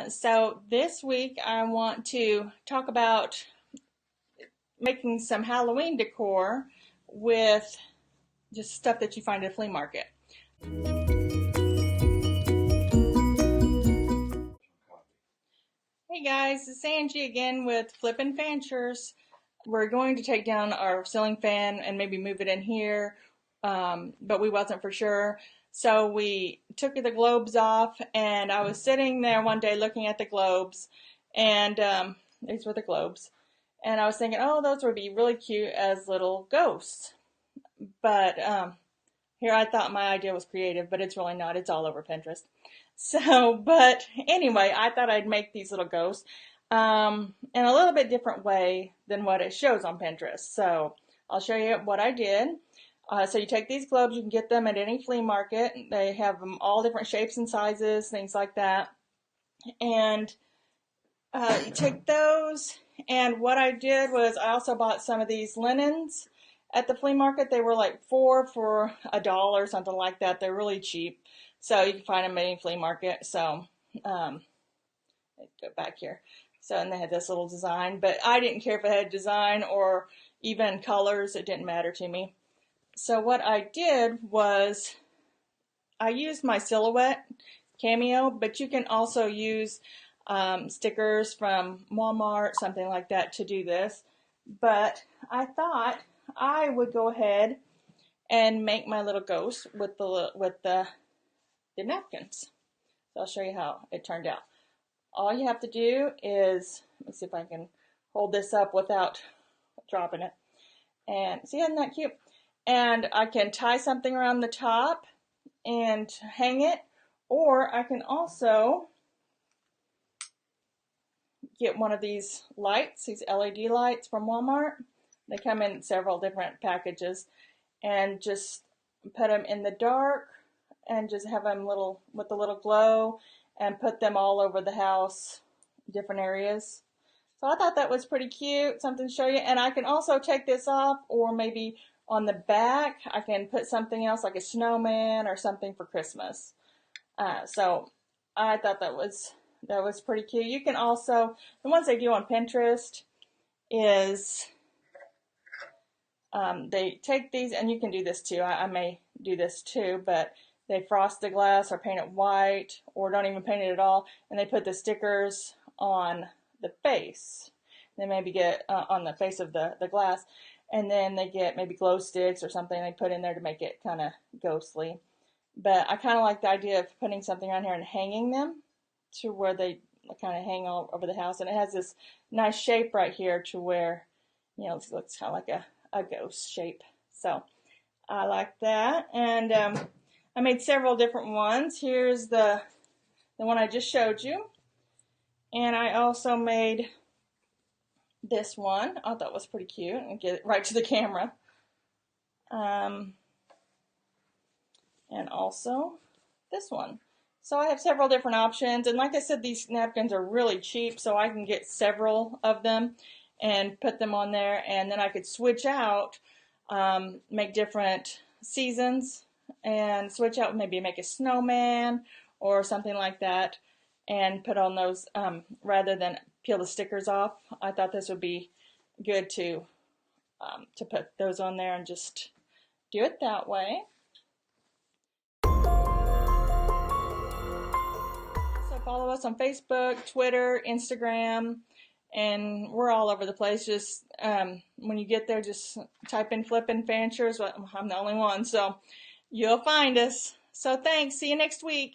So this week I want to talk about making some Halloween decor with just stuff that you find at a flea market. Hey guys, it's Angie again with Flippin' Fanchers. We're going to take down our ceiling fan and maybe move it in here, but we wasn't for sure. So we took the globes off, and I was sitting there one day looking at the globes, and these were the globes. And I was thinking, oh, those would be really cute as little ghosts. But here I thought my idea was creative, but it's really not. It's all over Pinterest. So, but anyway, I thought I'd make these little ghosts in a little bit different way than what it shows on Pinterest. So I'll show you what I did. So you take these globes, you can get them at any flea market. They have them all different shapes and sizes, things like that. And you take those, and what I did was I also bought some of these linens at the flea market. They were like $4 for $1, something like that. They're really cheap. So you can find them at any flea market. So, let's go back here. So, and they had this little design, but I didn't care if it had design or even colors. It didn't matter to me. So what I did was I used my silhouette cameo, but you can also use stickers from Walmart, something like that, to do this. But I thought I would go ahead and make my little ghost with the napkins. So I'll show you how it turned out. All you have to do is, let me see if I can hold this up without dropping it. And see, isn't that cute? And I can tie something around the top and hang it, or I can also get one of these lights, these LED lights from Walmart. They come in several different packages, and just put them in the dark and just have them with a little glow, and put them all over the house, different areas. So I thought that was pretty cute, something to show you. And I can also take this off, or maybe on the back I can put something else like a snowman or something for Christmas. So I thought that was pretty cute. You can also, the ones they do on Pinterest is they take these, and you can do this too. I may do this too, but they frost the glass or paint it white, or don't even paint it at all, and they put the stickers on the face. They maybe get on the face of the glass, and then they get maybe glow sticks or something they put in there to make it kind of ghostly. But I kind of like the idea of putting something on here and hanging them to where they kind of hang all over the house. And it has this nice shape right here to where, you know, it looks kind of like a ghost shape. So I like that. And I made several different ones. Here's the one I just showed you. And I also made this one. I thought was pretty cute, and get it right to the camera. And also this one. So I have several different options, and like I said, these napkins are really cheap, so I can get several of them and put them on there, and then I could switch out, make different seasons, and switch out, maybe make a snowman or something like that, and put on those rather than peel the stickers off. I thought this would be good to put those on there and just do it that way. So follow us on Facebook, Twitter, Instagram, and we're all over the place. Just when you get there, just type in Flippin' Fanchers. I'm the only one, so you'll find us. So thanks. See you next week.